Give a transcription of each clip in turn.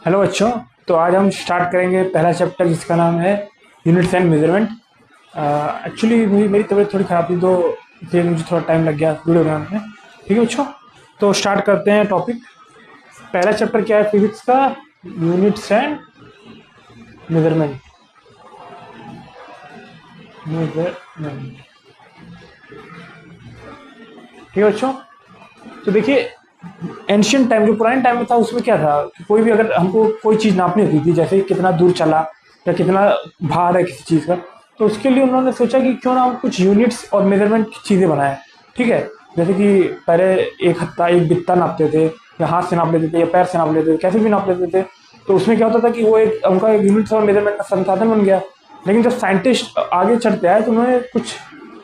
Hello बच्चों। तो आज हम स्टार्ट करेंगे पहला चैप्टर जिसका नाम है यूनिट्स एंड मेजरमेंट। एक्चुअली मेरी तबीयत थोड़ी ख़राब थी तो इसलिए मुझे थोड़ा टाइम लग गया वीडियो बनाने में। ठीक है बच्चों, तो स्टार्ट करते हैं टॉपिक। पहला चैप्टर क्या है फिजिक्स का? Units and measurement. मेजरमेंट, ठीक है बच्चों। तो देखिए, एंशियंट टाइम जो पुराने टाइम में था उसमें क्या था कि कोई भी अगर हमको कोई चीज़ नापनी होती थी, जैसे कितना दूर चला या कितना भार है किसी चीज़ का, तो उसके लिए उन्होंने सोचा कि क्यों ना हम कुछ यूनिट्स और मेजरमेंट की चीज़ें बनाएं। ठीक है, जैसे कि पहले एक हत्था एक बित्ता नापते थे, या हाथ से नाप लेते थे या पैर से नाप लेते थे, कैसे भी नाप लेते थे। तो उसमें क्या होता था कि वो एक उनका एक यूनिट्स और मेजरमेंट का संसाधन बन गया। लेकिन जब साइंटिस्ट आगे चढ़ते आए तो उन्होंने कुछ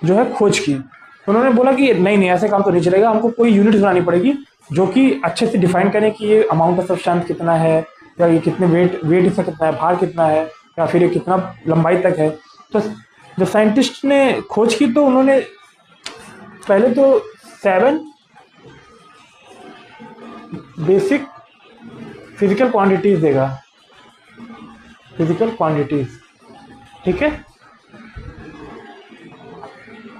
जो है खोज की। उन्होंने बोला कि नहीं नहीं, ऐसे काम तो नहीं चलेगा, हमको कोई यूनिट बनानी पड़ेगी जो कि अच्छे से डिफाइन करें कि ये अमाउंट ऑफ सब्सटेंस कितना है, या ये कितने वेट इसका कितना है, भार कितना है, या फिर ये कितना लंबाई तक है। तो जब साइंटिस्ट ने खोज की तो उन्होंने पहले तो 7 बेसिक फिजिकल क्वांटिटीज देखा। फिजिकल क्वांटिटीज, ठीक है।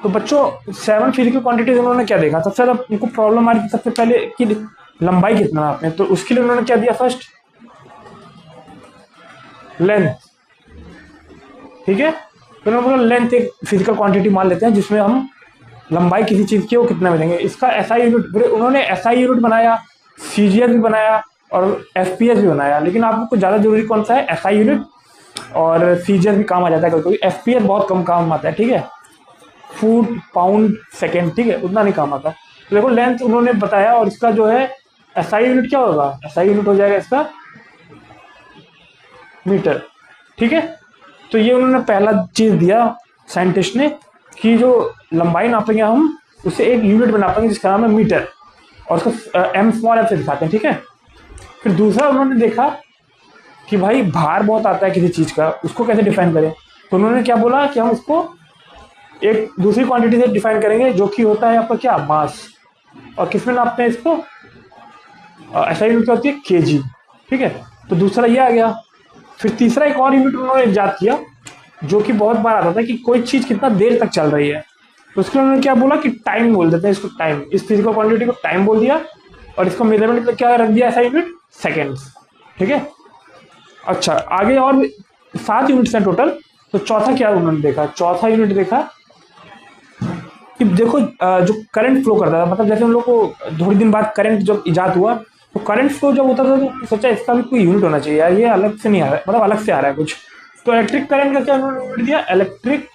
तो बच्चों 7 फिजिकल क्वांटिटीज उन्होंने क्या देखा? सबसे ज़्यादा उनको प्रॉब्लम आ रही थी सबसे पहले कि लंबाई कितना आपने, तो उसके लिए उन्होंने क्या दिया? फर्स्ट लेंथ, ठीक है। तो उन्होंने बोला लेंथ एक फिजिकल क्वांटिटी मान लेते हैं जिसमें हम लंबाई किसी चीज़ की वो कितना मिलेंगे, इसका एसआई यूनिट। उन्होंने एसआई यूनिट बनाया, सीजीएस भी बनाया और एफपीएस भी बनाया। लेकिन आपको ज़्यादा जरूरी कौन सा है? SI unit. और सीजीएस भी काम आ जाता है कभी कभी, एफपीएस बहुत कम काम आता है, ठीक है। फुट पाउंड सेकेंड, ठीक है, उतना नहीं काम आता। तो देखो लेंथ उन्होंने बताया, और इसका जो है एसआई यूनिट क्या होगा? एसआई यूनिट हो जाएगा इसका मीटर, ठीक है। तो ये उन्होंने पहला चीज दिया साइंटिस्ट ने कि जो लंबाई नापेंगे हम उसे एक यूनिट में नापेंगे जिसका नाम है मीटर, और उसको एम स्मॉल एम से दिखाते हैं, ठीक है। फिर दूसरा उन्होंने देखा कि भाई भार बहुत आता है किसी चीज का, उसको कैसे डिफाइन करें। तो उन्होंने क्या बोला कि हम उसको एक दूसरी क्वांटिटी से डिफाइन करेंगे जो कि होता है आपका क्या? मास। और किसमें नापते हैं इसको? ऐसा यूनिट क्या होती है? केजी, ठीक है। तो दूसरा ये आ गया। फिर तीसरा एक और यूनिट उन्होंने इजाद किया जो कि बहुत बार आता था कि कोई चीज कितना देर तक चल रही है। तो उसके लिए उन्होंने क्या बोला कि टाइम बोल देते हैं इसको, टाइम। इस फिजिकल क्वांटिटी को टाइम बोल दिया, और इसको मेजरमेंट में क्या रख दिया? ऐसा यूनिट सेकेंड्स, ठीक है। अच्छा, आगे और 7 यूनिट्स हैं टोटल। तो चौथा क्या उन्होंने देखा? चौथा यूनिट देखा कि देखो जो करंट फ्लो करता था, मतलब जैसे हम लोग को थोड़ी दिन बाद करंट जब इजाद हुआ, तो करंट फ्लो जब होता था तो सोचा इसका भी कोई यूनिट होना चाहिए यार, ये अलग से नहीं आ रहा है, मतलब अलग से आ रहा है कुछ। तो इलेक्ट्रिक करंट का क्या उन्होंने यूनिट दिया? Electric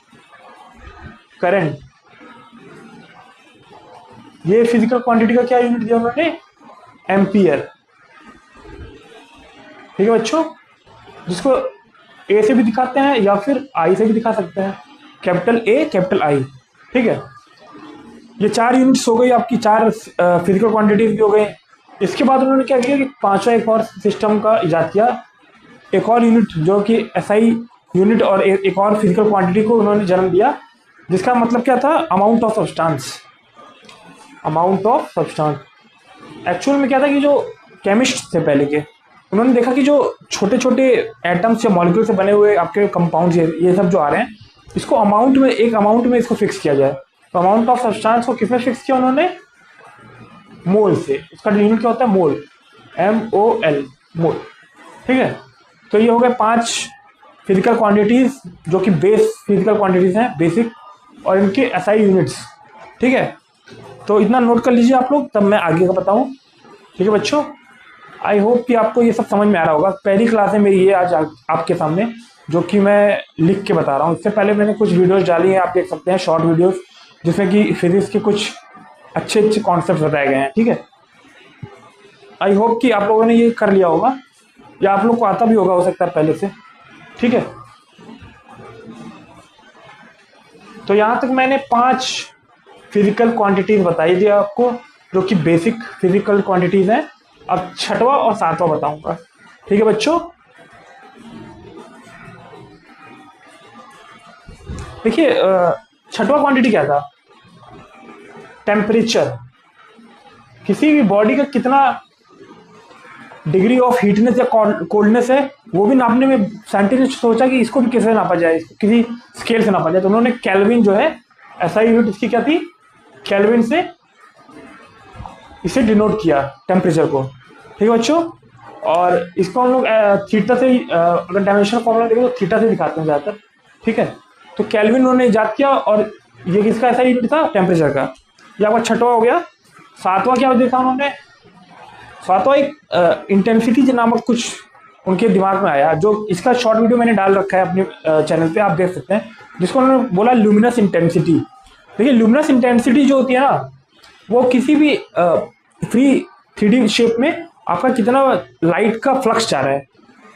current. ये फिजिकल क्वांटिटी का क्या यूनिट दिया उन्होंने? एम्पियर, ठीक है बच्चों। जिसको ए से भी दिखाते हैं या फिर आई से भी दिखा सकते हैं, कैपिटल ए कैपिटल आई, ठीक है। ये 4 यूनिट्स हो गई आपकी, 4 फिजिकल क्वांटिटीज भी हो गई। इसके बाद उन्होंने क्या किया कि पांचवा एक और सिस्टम का इजाद किया, एक और यूनिट जो कि एसआई यूनिट, और एक और फिजिकल क्वांटिटी को उन्होंने जन्म दिया जिसका मतलब क्या था? Amount of substance. Amount of substance actual में क्या था कि जो केमिस्ट थे पहले के, उन्होंने देखा कि जो छोटे छोटे एटम्स या मॉलिक्यूल से बने हुए आपके कंपाउंड ये सब जो आ रहे हैं, इसको अमाउंट में, एक अमाउंट में इसको फिक्स किया जाए। तो अमाउंट ऑफ सब्सटेंस को किसमें फिक्स किया उन्होंने? मोल से। उसका यूनिट क्या होता है? मोल, MOL, मोल, ठीक है। तो ये हो गए 5 फिजिकल क्वांटिटीज जो कि बेस फिजिकल क्वांटिटीज हैं, बेसिक, और इनके एसआई यूनिट्स, ठीक है। तो इतना नोट कर लीजिए आप लोग, तब मैं आगे का बताऊं, ठीक है बच्चों। आई होप कि आपको ये सब समझ में आ रहा होगा। पहली क्लास है मेरी ये आज आपके सामने, जो कि मैं लिख के बता रहा हूँ। इससे पहले मैंने कुछ वीडियोस डाली हैं, आप देख सकते हैं, शॉर्ट वीडियोस, जिसमें कि फिजिक्स के कुछ अच्छे अच्छे कॉन्सेप्ट बताए गए हैं, ठीक है। आई होप कि आप लोगों ने ये कर लिया होगा, या आप लोग को आता भी होगा, हो सकता है पहले से, ठीक है। तो यहाँ तक मैंने 5 फिजिकल क्वांटिटीज बताई थी आपको, जो कि बेसिक फिजिकल क्वांटिटीज हैं। अब छठवां और सातवां बताऊंगा, ठीक है बच्चों। देखिए छठवां क्वांटिटी क्या था? टेम्परेचर। किसी भी बॉडी का कितना डिग्री ऑफ हीटनेस या कोल्डनेस है वो भी नापने में साइंटिस्ट ने सोचा कि इसको भी कैसे नापा जाए, किसी स्केल से नापा जाए, तो उन्होंने केल्विन जो है ऐसा यूनिट इसकी क्या थी, केल्विन से इसे डिनोट किया टेम्परेचर को। ठीक है बच्चों, और इसको हम लोग थीटा से अगर डायमेंशनल फॉर्मूला देखें तो थीटा से दिखाते हैं ज़्यादातर। ठीक है, तो केल्विन उन्होंने ईजाद किया और ये किसका ऐसा यूनिट था, टेम्परेचर का। ये आपका छठवां हो गया। सातवां क्या देखा उन्होंने, सातवां एक इंटेंसिटी नामक कुछ उनके दिमाग में आया, जो इसका शॉर्ट वीडियो मैंने डाल रखा है अपने चैनल पे, आप देख सकते हैं, जिसको उन्होंने बोला ल्यूमिनस इंटेंसिटी। देखिए ल्यूमिनस इंटेंसिटी जो होती है ना, वो किसी भी फ्री 3D शेप में आपका कितना लाइट का फ्लक्स जा रहा है।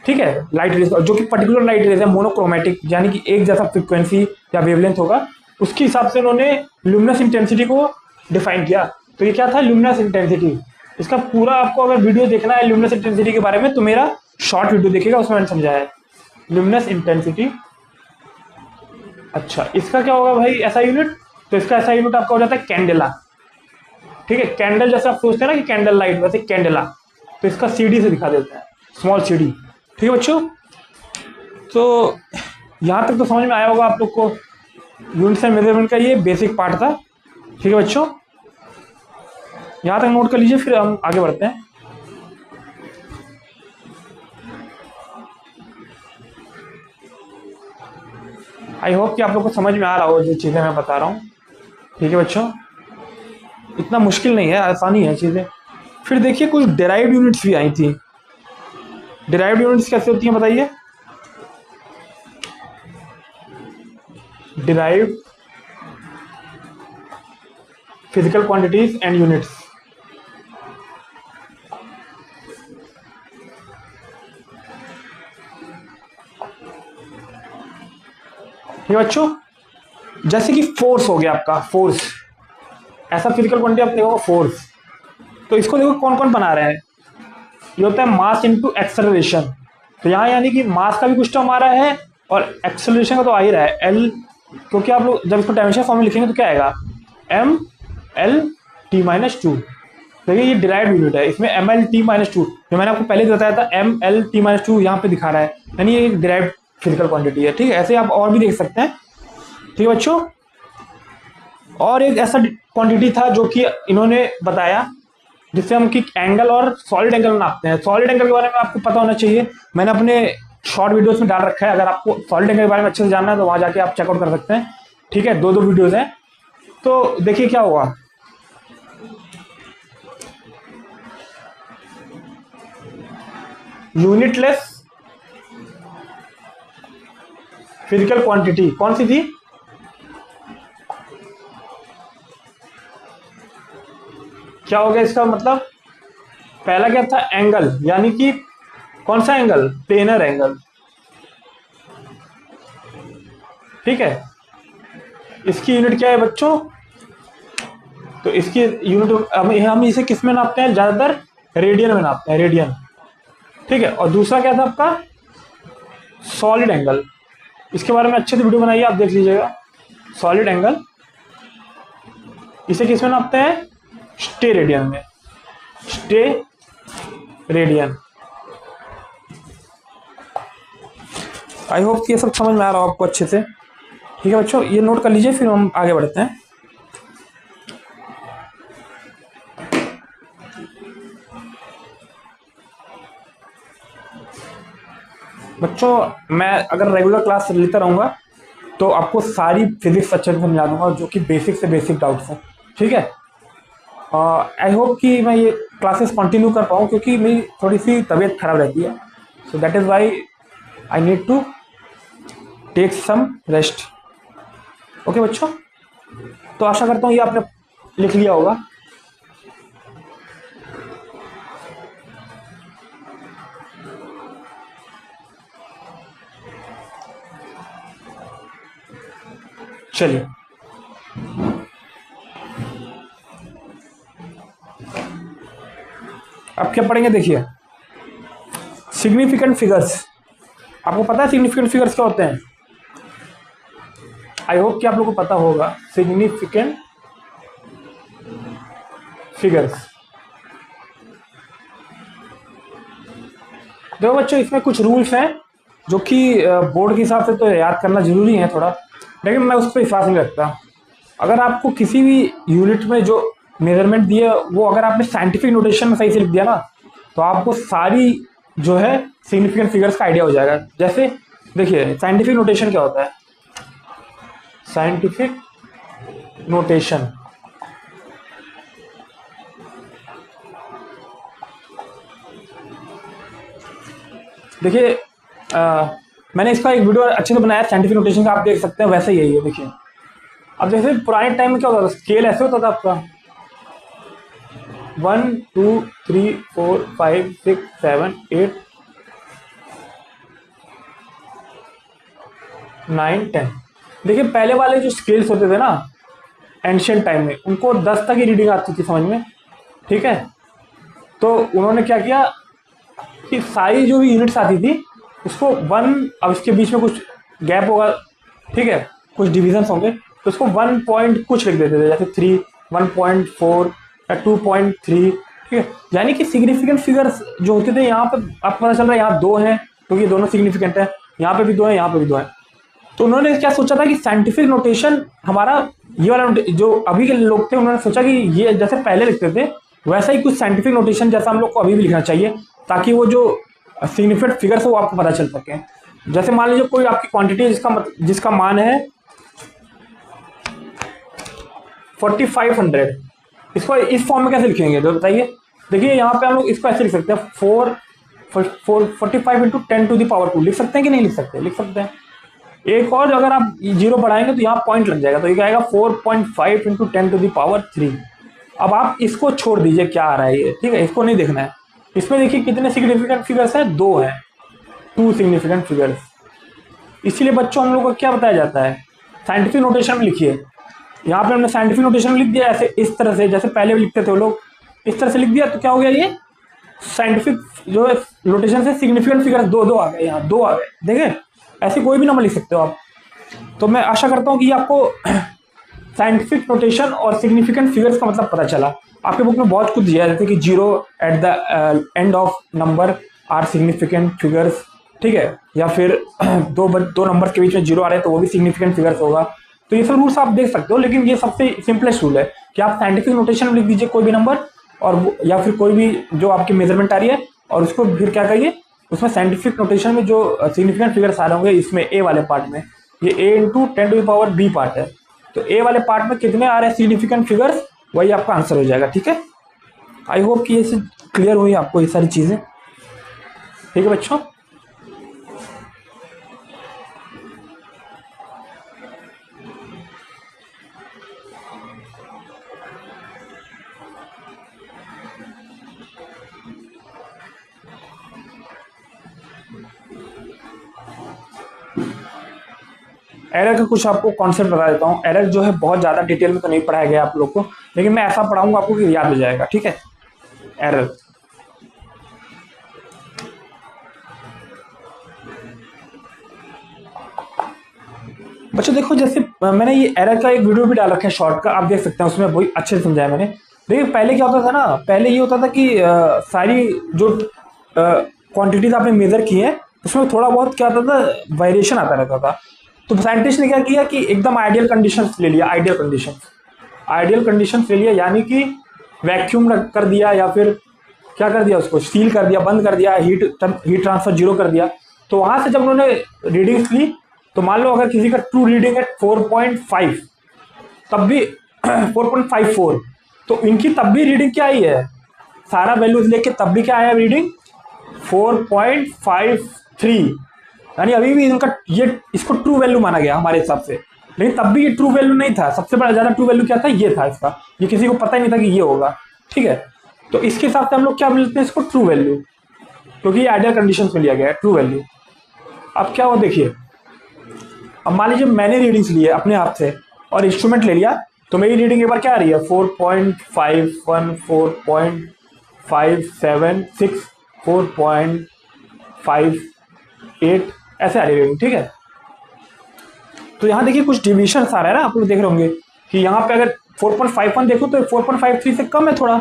ठीक है, लाइट रेज जो कि पर्टिकुलर लाइट रेज है, मोनोक्रोमेटिक, यानी कि एक जैसा फ्रिक्वेंसी या वेवलेंथ होगा, उसके हिसाब से उन्होंने ल्यूमिनस इंटेंसिटी को डिफाइन किया। तो ये क्या था, ल्यूमिनस इंटेंसिटी। इसका पूरा आपको अगर वीडियो देखना है ल्यूमिनस इंटेंसिटी के बारे में तो मेरा शॉर्ट वीडियो देखिएगा, उसमें मैंने समझाया है ल्यूमिनस इंटेंसिटी। अच्छा, इसका क्या होगा भाई ऐसा यूनिट, तो इसका ऐसा यूनिट आपका हो जाता है कैंडेला। ठीक है, कैंडल जैसे आप सोचते हैं ना कि कैंडल लाइट, वैसे कैंडेला, तो इसका CD से दिखा देते हैं, स्मॉल CD। ठीक है बच्चों, तो यहाँ तक तो समझ में आया होगा आप लोग को, यूनिट्स एंड मेजरमेंट का ये बेसिक पार्ट था। ठीक है बच्चों, यहाँ तक नोट कर लीजिए, फिर हम आगे बढ़ते हैं। आई होप कि आप लोग को समझ में आ रहा हो जो चीज़ें मैं बता रहा हूँ। ठीक है बच्चों, इतना मुश्किल नहीं है, आसानी है चीज़ें। फिर देखिए कुछ डेराइव्ड यूनिट्स भी आई थी। डेराइव्ड यूनिट्स कैसे होती हैं बताइए। Derived physical quantities and units. ठीक है बच्चों, जैसे कि फोर्स हो गया आपका, फोर्स ऐसा फिजिकल क्वांटिटी आप देखो, फोर्स। तो इसको देखो कौन कौन बना रहे हैं, ये होता है मास इनटू एक्सेलरेशन। तो यहाँ यानी कि मास का भी कुछ टर्म आ रहा है और एक्सेलरेशन का तो आ ही रहा है एल, क्योंकि आप लोग जब इसको डायमेंशन फॉर्म में लिखेंगे तो क्या आएगा, MLT-2। देखिए ये डिराइव्ड यूनिट है, इसमें MLT-2 जो मैंने आपको पहले बताया था, MLT-2 यहाँ पे दिखा रहा है, यानी ये डिराइव्ड फिजिकल क्वांटिटी है। ठीक है, ऐसे आप और भी देख सकते हैं। ठीक है बच्चों, और एक ऐसा क्वांटिटी था जो कि इन्होंने बताया जिससे हम कि एंगल और सॉलिड एंगल नापते हैं। सॉलिड एंगल के बारे में आपको पता होना चाहिए, मैंने अपने शॉर्ट वीडियोस में डाल रखा है, अगर आपको सॉलिड एंगल के बारे में अच्छे से जानना है तो वहां जाके आप चेकआउट कर सकते हैं। ठीक है, 2 वीडियोस हैं। तो देखिए क्या हुआ, यूनिटलेस फिजिकल क्वांटिटी कौन सी थी, क्या हो गया इसका मतलब, पहला क्या था, एंगल, यानी कि कौन सा एंगल, प्लेनर एंगल। ठीक है, इसकी यूनिट क्या है बच्चों, तो इसकी यूनिट हम इसे किस में नापते हैं, ज्यादातर रेडियन में नापते हैं, रेडियन। ठीक है, और दूसरा क्या था आपका, सॉलिड एंगल। इसके बारे में अच्छे से वीडियो बनाइए, आप देख लीजिएगा। सॉलिड एंगल इसे किस में नापते हैं, स्टे रेडियन में, स्टे रेडियन। आई होप कि ये सब समझ में आ रहा हो आपको अच्छे से। ठीक है बच्चों, ये नोट कर लीजिए, फिर हम आगे बढ़ते हैं। बच्चों मैं अगर रेगुलर क्लास लेता रहूँगा तो आपको सारी फिजिक्स अच्छे से समझा दूंगा, जो कि बेसिक से बेसिक डाउट्स हैं। ठीक है, आई होप कि मैं ये क्लासेस कंटिन्यू कर पाऊँ, क्योंकि मेरी थोड़ी सी तबीयत खराब रहती है, so that is why I need to take some rest. Okay बच्चों, तो आशा करता हूँ ये आपने लिख लिया होगा। चलिए अब क्या पढ़ेंगे, देखिए सिग्निफिकेंट फिगर्स। आपको पता है सिग्निफिकेंट फिगर्स क्या होते हैं, आई होप कि आप लोगों को पता होगा। सिग्निफिकेंट फिगर्स देखो बच्चों, इसमें कुछ रूल्स हैं जो कि बोर्ड के हिसाब से तो याद करना जरूरी है थोड़ा, लेकिन मैं उस पर विश्वास नहीं रखता। अगर आपको किसी भी यूनिट में जो मेजरमेंट दिए वो अगर आपने साइंटिफिक नोटेशन में सही से लिख दिया ना, तो आपको सारी जो है सिग्निफिकेंट फिगर्स का आइडिया हो जाएगा। जैसे देखिए साइंटिफिक नोटेशन क्या होता है। साइंटिफिक नोटेशन देखिए, मैंने इसका एक वीडियो अच्छे से बनाया साइंटिफिक नोटेशन का, आप देख सकते हैं वैसे ही यही है। देखिए अब जैसे पुराने टाइम में क्या होता था, स्केल ऐसे होता था आपका 1 2 3 4 5 6 7 8 9 10। देखिए पहले वाले जो स्केल्स होते थे ना एंशियंट टाइम में, उनको 10 तक ही रीडिंग आती थी समझ में, ठीक है। तो उन्होंने क्या किया कि सारी जो भी यूनिट्स आती थी उसको 1, अब इसके बीच में कुछ गैप होगा, ठीक है, कुछ डिविजन्स होंगे, तो उसको 1 पॉइंट कुछ लिख देते थे, जैसे 3 1.4 या 2.3, ठीक है। यानी कि सिग्निफिकेंट फिगर्स जो होते थे, यहाँ पे आपको पता चल रहा है यहाँ 2 हैं क्योंकि दोनों सिग्निफिकेंट है, यहाँ पे भी 2 है, यहाँ पे भी 2 है। तो उन्होंने क्या सोचा था कि साइंटिफिक नोटेशन हमारा ये वाला जो अभी के लोग थे उन्होंने सोचा कि ये जैसे पहले लिखते थे वैसा ही कुछ साइंटिफिक नोटेशन जैसा हम लोग को अभी भी लिखना चाहिए, ताकि वो जो सिग्निफिकेंट फिगर्स वो आपको पता चल सके। जैसे मान लीजिए कोई आपकी क्वांटिटी जिसका मान है 4500, इसको इस फॉर्म में कैसे लिखेंगे तो बताइए। देखिए यहाँ पे हम लोग इसको ऐसे लिख सकते हैं 45 इंटू 10⁻², लिख सकते हैं कि नहीं लिख सकते, लिख सकते हैं। एक और अगर आप जीरो बढ़ाएंगे तो यहाँ पॉइंट लग जाएगा, तो ये आएगा 4.5 इंटू 10⁻3। अब आप इसको छोड़ दीजिए क्या आ रहा है ये, ठीक है, इसको नहीं देखना है। इसमें देखिए कितने सिग्निफिकेंट फिगर्स हैं, 2 हैं, 2 सिग्निफिकेंट फिगर्स। इसीलिए बच्चों हम लोग को क्या बताया जाता है, साइंटिफिक नोटेशन में लिखिए। यहाँ पे हमने साइंटिफिक नोटेशन में लिख दिया ऐसे इस तरह से, जैसे पहले भी लिखते थे वो लोग, इस तरह से लिख दिया, तो क्या हो गया ये साइंटिफिक जो है नोटेशन से सिग्निफिकेंट फिगर्स 2 आ गए, यहाँ 2 आ गए, देखें ऐसे कोई भी नंबर लिख सकते हो आप। तो मैं आशा करता हूँ कि आपको साइंटिफिक नोटेशन और सिग्निफिकेंट फिगर्स का मतलब पता चला। आपके बुक में बहुत कुछ दिया है, जैसे कि 0 at the end of number are significant figures, ठीक है, या फिर दो नंबर के बीच में 0 आ रहे हैं तो वो भी सिग्निफिकेंट फिगर्स होगा। तो ये सब रूल्स आप देख सकते हो, लेकिन ये सबसे सिंपलेस्ट रूल है कि आप साइंटिफिक नोटेशन में लिख दीजिए कोई भी नंबर, और या फिर कोई भी जो आपकी मेजरमेंट आ रही है, और उसको फिर क्या करिए उसमें साइंटिफिक नोटेशन में जो सिग्निफिकेंट फिगर्स आ रहे होंगे इसमें ए वाले पार्ट में, ये a इंटू 10⁻b पार्ट है, तो ए वाले पार्ट में कितने आ रहे हैं सिग्निफिकेंट फिगर्स, वही आपका आंसर हो जाएगा, ठीक है। आई होप कि ये क्लियर हुई आपको ये सारी चीज़ें, ठीक है बच्चों। एरर का कुछ आपको कॉन्सेप्ट बता देता हूँ। एरर जो है बहुत ज़्यादा डिटेल में तो नहीं पढ़ाया गया आप लोग को, लेकिन मैं ऐसा पढ़ाऊंगा आपको कि याद हो जाएगा, ठीक है। एरर बच्चों देखो, जैसे मैंने ये एरर का एक वीडियो भी डाल रखा है शॉर्ट का, आप देख सकते हैं, उसमें वही अच्छे से समझाया मैंने। देखिए पहले क्या होता था ना, पहले ये होता था कि सारी जो क्वांटिटीज आपने मेजर की है उसमें थोड़ा बहुत क्या होता था, वेरिएशन आता रहता था। तो साइंटिस्ट ने क्या किया कि एकदम आइडियल कंडीशंस ले लिया, आइडियल कंडीशंस ले लिया, यानी कि वैक्यूम कर दिया, या फिर क्या कर दिया, उसको सील कर दिया, बंद कर दिया, हीट ट्रांसफर 0 कर दिया। तो वहां से जब उन्होंने रीडिंग्स ली, तो मान लो अगर किसी का ट्रू रीडिंग है 4.5, तब भी 4.54, तो इनकी तब भी रीडिंग क्या आई है, सारा वैल्यूज लेके तब भी क्या आया रीडिंग 4.53, यानी अभी भी इनका ये इसको ट्रू वैल्यू माना गया हमारे हिसाब से, लेकिन तब भी ये ट्रू वैल्यू नहीं था। सबसे बड़ा ज्यादा ट्रू वैल्यू क्या था, ये था इसका, ये किसी को पता ही नहीं था कि ये होगा, ठीक है। तो इसके हिसाब से हम लोग क्या बोलते हैं, इसको ट्रू वैल्यू, क्योंकि ये आइडियल कंडीशन में लिया गया है ट्रू वैल्यू। अब क्या हो देखिए, अब मान लीजिए मैंने रीडिंग्स ली है अपने हाथ से और इंस्ट्रूमेंट ले लिया, तो मेरी रीडिंग एक बार क्या आ रही है 4.51, 4.576, 4.58 ऐसे आ रही रीडिंग, ठीक है। तो यहाँ देखिए कुछ डिविजन आ रहा है ना, आप लोग देख रहे होंगे कि यहाँ पे अगर 4.51 देखो तो 4.53 से कम है थोड़ा,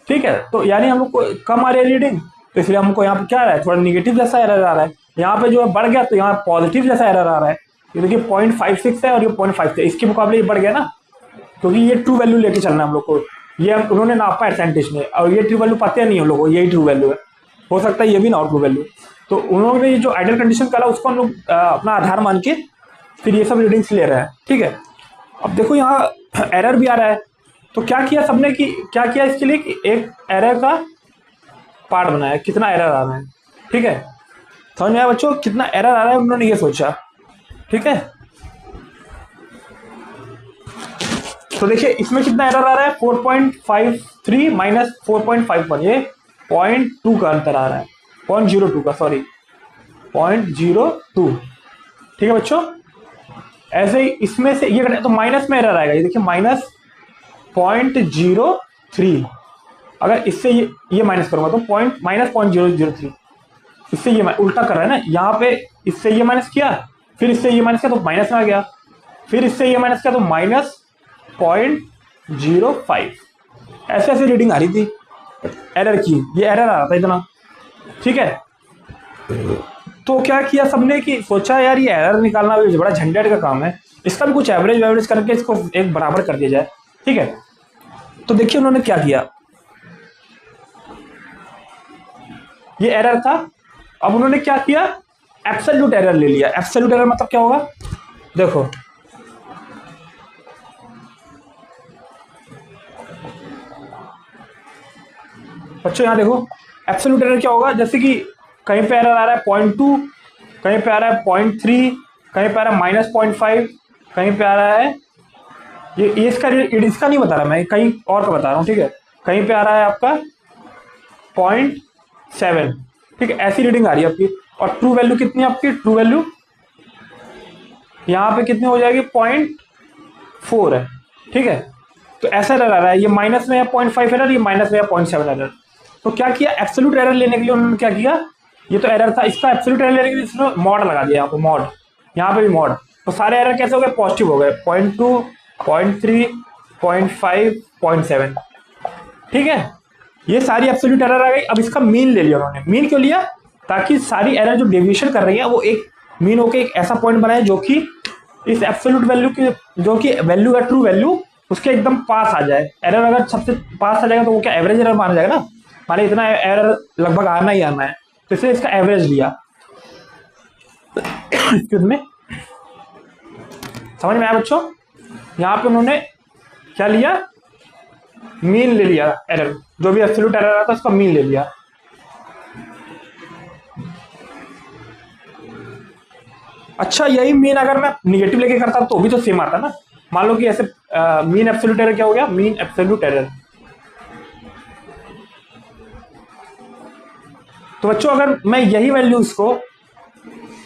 ठीक है। तो यानी हम लोग को कम आ रही है रीडिंग, तो इसलिए हमको यहाँ पे क्या आ रहा है, थोड़ा निगेटिव जैसा एरर आ रहा है। यहाँ पे जो है बढ़ गया तो यहाँ पॉजिटिव जैसा एरर आ रहा है। ये देखिए 0.56 है और ये 0.5 है, इसके मुकाबले ये बढ़ गया ना, क्योंकि ये ट्रू वैल्यू लेके चलना है हम लोग को। ये उन्होंने नापा है साइंटिस्ट ने, और ये ट्रू वैल्यू पता नहीं हम लोग को, यही ट्रू वैल्यू है। हो सकता है ये भी ना ट्रू वैल्यू। तो उन्होंने ये जो आइडियल कंडीशन करा उसको हम लोग अपना आधार मान के फिर ये सब रीडिंग्स ले रहे हैं, ठीक है। अब देखो यहाँ एरर भी आ रहा है, तो क्या किया सबने कि क्या किया इसके लिए कि एक एरर का पार्ट बनाया, कितना एरर आ रहा है, ठीक है। समझ में आया बच्चों, कितना एरर आ रहा है उन्होंने ये सोचा, ठीक है। तो देखिए इसमें कितना एरर आ रहा है, 4.53 माइनस 4.51, ये 0.2 का अंतर आ रहा है, 0.02 का, सॉरी 0.02, ठीक है बच्चों। ऐसे ही इसमें से ये तो माइनस में एरर आएगा, ये देखिए माइनस 0.03, अगर इससे ये माइनस करूंगा तो माइनस 0.003, इससे ये उल्टा कर रहा है ना, यहाँ पे इससे ये माइनस किया, फिर इससे ये माइनस किया तो माइनस में आ गया, फिर इससे ये माइनस किया तो माइनस 0.05, ऐसे ऐसे रीडिंग आ रही थी एरर की, ये एरर आ रहा था इतना, ठीक है। तो क्या किया सबने कि सोचा यार ये एरर निकालना भी बड़ा झंझट का काम है, इसका भी कुछ एवरेज करके इसको एक बराबर कर दिया जाए, ठीक है। तो देखिए उन्होंने क्या किया, ये एरर था, अब उन्होंने क्या किया, एब्सोल्यूट एरर ले लिया। एब्सोल्यूट एरर मतलब क्या होगा, देखो बच्चों यहाँ देखो एब्सोल्यूट एरर क्या होगा, जैसे कि कहीं पे एरर आ रहा है 0.2, कहीं पे आ रहा है 0.3, कहीं पे आ रहा है -0.5, कहीं पे आ रहा है ये इसका नहीं बता रहा मैं, कहीं और का बता रहा हूँ, ठीक है। कहीं पे आ रहा है आपका 0.7, ठीक है, ऐसी रीडिंग आ रही है आपकी। और ट्रू वैल्यू कितनी है आपकी, ट्रू वैल्यू यहाँ पे कितनी हो जाएगी, 0.4 है, ठीक है। तो ऐसा एरर आ रहा है, ये माइनस में है 0.5 एरर, ये माइनस में है 0.7 एरर। तो क्या किया, एब्सोल्यूट एरर लेने के लिए उन्होंने क्या किया, ये तो एरर था, इसका एब्सोल्यूट एरर लेने के लिए इसने मॉड लगा दिया, यहाँ पे मॉड, यहाँ पे भी मॉड। तो सारे एरर कैसे हो गए, पॉजिटिव हो गए, 0.2, 0.3, 0.5, 0.7, ठीक है। ये सारी एब्सोल्यूट एरर आ गई। अब इसका मीन ले लिया उन्होंने। मीन क्यों लिया, ताकि सारी एरर जो डेविएशन कर रही है वो एक मीन होकर एक ऐसा पॉइंट बनाए जो कि इस एब्सोल्यूट वैल्यू की, जो कि वैल्यू है ट्रू वैल्यू, उसके एकदम पास आ जाए। एरर अगर सबसे पास आ जाएगा तो वो क्या एवरेज एरर माना जाएगा ना, माने इतना एरर लगभग आना ही आना है, तो इसलिए इसका एवरेज लिया। में समझ में आया बच्चों, यहाँ पे उन्होंने क्या लिया, मीन ले लिया, एरर जो भी एब्सोल्यूट एरर आता है उसका मीन ले लिया। अच्छा यही मीन अगर मैं निगेटिव लेके करता तो भी तो सेम आता ना। मान लो कि ऐसे मीन एब्सोल्यूट एरर क्या हो गया, मीन एब्सोल्यूट एरर। तो बच्चों अगर मैं यही वैल्यूज को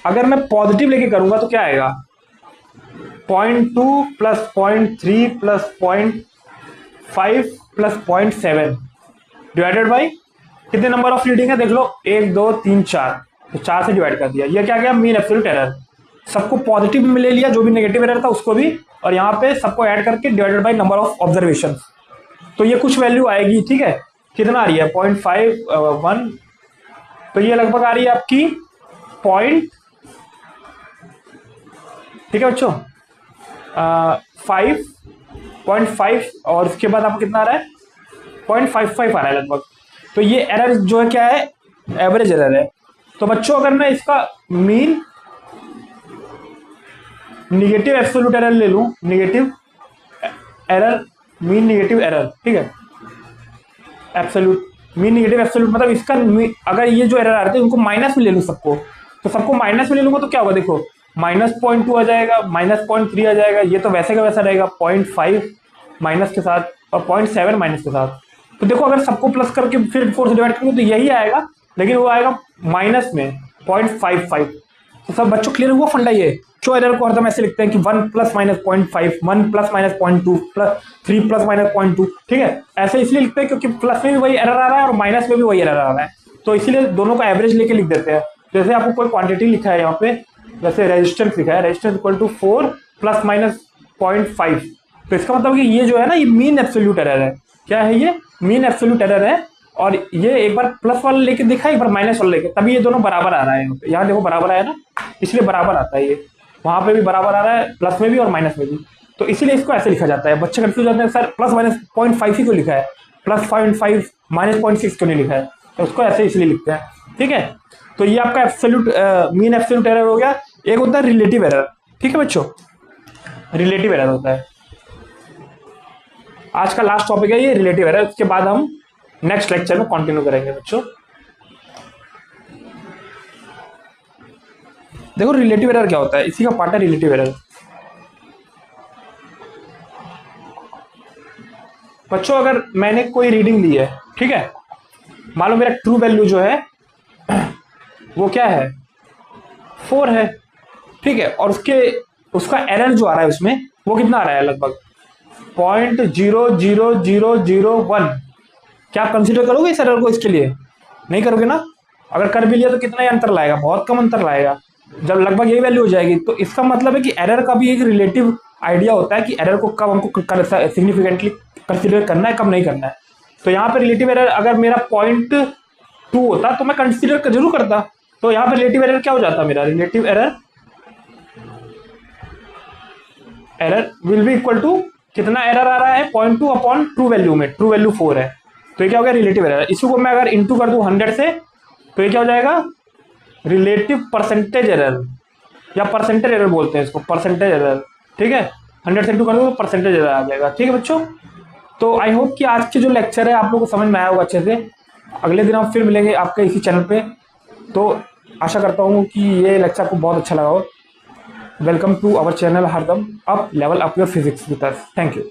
अगर मैं पॉजिटिव लेके करूंगा तो क्या आएगा, 0.2 plus 0.3 plus 0.5 plus 0.7 divided by कितने नंबर ऑफ रीडिंग है, देख लो 1 2 3 4, तो 4 से डिवाइड कर दिया। ये क्या गया, मीन एब्सोल्यूट एरर। सबको पॉजिटिव में ले लिया, जो भी नेगेटिव एरर था उसको भी, और यहाँ पे सबको ऐड करके divided by number of observation. तो ये कुछ वैल्यू आएगी, ठीक है। कितना आ रही है, 0.51, तो ये लगभग आ रही है आपकी पॉइंट, ठीक है बच्चों, 5.5, और उसके बाद आपको कितना आ रहा है, 0.55 आ रहा है लगभग। तो ये एरर जो है क्या है, एवरेज एरर है। तो बच्चों अगर मैं इसका मीन निगेटिव एब्सोल्यूट एरर ले लूं, negative error, mean negative error, ठीक है, एब्सोल्यूट मीन निगेटिव एब्सोल्यूट मतलब इसका अगर ये जो एरर आ रहे थे उनको माइनस में ले लूं सबको, तो सबको माइनस में ले लूंगा तो क्या होगा, देखो -0.2 आ जाएगा, -0.3 आ जाएगा, ये तो वैसे का वैसा रहेगा 0.5 माइनस के साथ और 0.7 माइनस के साथ। तो देखो अगर सबको प्लस करके फिर 4 से डिवाइड करेंगे तो यही आएगा, लेकिन वो आएगा माइनस में 0.55। तो सब बच्चों क्लियर हुआ फंडा, ये जो एरर को हरदम ऐसे लिखते हैं कि 1 + -0.5, 1 + -0.2 प्लस 3 + -0.2, ठीक है। ऐसे इसलिए लिखते हैं क्योंकि प्लस में भी वही एरर आ रहा है और माइनस में भी वही एरर आ रहा है, तो इसीलिए दोनों का एवरेज लेके लिख देते हैं। जैसे आपको कोई क्वांटिटी लिखा है यहाँ पे, जैसे रेजिस्टेंस लिखा है, रेजिस्टेंस = 4 ± 0.5, तो इसका मतलब कि ये जो है ना, ये मीन एब्सोल्यूट एरर है। क्या है ये, मीन एब्सोल्यूट एरर है। और ये एक बार प्लस वाला लेके दिखा, एक बार माइनस वाला लेके, तभी ये दोनों बराबर आ रहा है। यहाँ देखो बराबर आया ना, इसलिए बराबर आता है ये, वहां पे भी बराबर आ रहा है, प्लस में भी और माइनस में भी, तो इसीलिए इसको ऐसे लिखा जाता है। बच्चे कंफ्यूज जाते हैं सर प्लस माइनस 0.5 ही क्यों लिखा है, प्लस 0.5 माइनस 0.6 क्यों नहीं लिखा है, तो उसको ऐसे इसलिए लिखते हैं। ठीक है, तो ये आपका एब्सोल्यूट मीन एब्सोल्यूट एरर हो गया। एक होता है रिलेटिव एरर। ठीक है बच्चों, रिलेटिव एरर होता है, आज का लास्ट टॉपिक है ये रिलेटिव एरर। उसके बाद हम नेक्स्ट लेक्चर में कंटिन्यू करेंगे बच्चों। देखो रिलेटिव एरर क्या होता है, इसी का पार्ट है रिलेटिव एरर। बच्चों अगर मैंने कोई रीडिंग ली है, ठीक है, मान लो मेरा ट्रू वैल्यू जो है वो क्या है 4 है, ठीक है, और उसका एरर जो आ रहा है उसमें वो कितना आ रहा है लगभग 0.00001। क्या आप कंसीडर करोगे इस एरर को? इसके लिए नहीं करोगे ना। अगर कर भी लिया तो कितना ही अंतर लाएगा, बहुत कम अंतर लाएगा। जब लगभग यही वैल्यू हो जाएगी तो इसका मतलब है कि एरर का भी एक रिलेटिव आइडिया होता है कि एरर को कब हमको सिग्निफिकेंटली कंसीडर करना है, कब नहीं करना है। तो यहाँ पे रिलेटिव एरर अगर मेरा 0.2 होता तो मैं कंसीडर जरूर करता। तो यहाँ पे रिलेटिव एरर क्या हो जाता मेरा, relative error will be equal to, कितना एरर आ रहा है 0.2 अपॉन ट्रू वैल्यू में, ट्रू वैल्यू 4 है, तो ये क्या हो गया रिलेटिव एरर। इसी को मैं अगर इंटू कर दूं 100 से तो ये क्या हो जाएगा रिलेटिव परसेंटेज एरर, या परसेंटेज एरर बोलते हैं इसको, परसेंटेज एरर। ठीक है, 100 से इंटू कर दो तो परसेंटेज एरर आ जाएगा। ठीक है बच्चों, तो आई होप कि आज के जो लेक्चर है आप लोगों को समझ में आया होगा अच्छे से। अगले दिन हम फिर मिलेंगे आपके इसी चैनल पे, तो आशा करता हूँ कि ये लेक्चर आपको बहुत अच्छा लगा हो। वेलकम टू आवर चैनल हरदम up level up your physics with us. Thank you.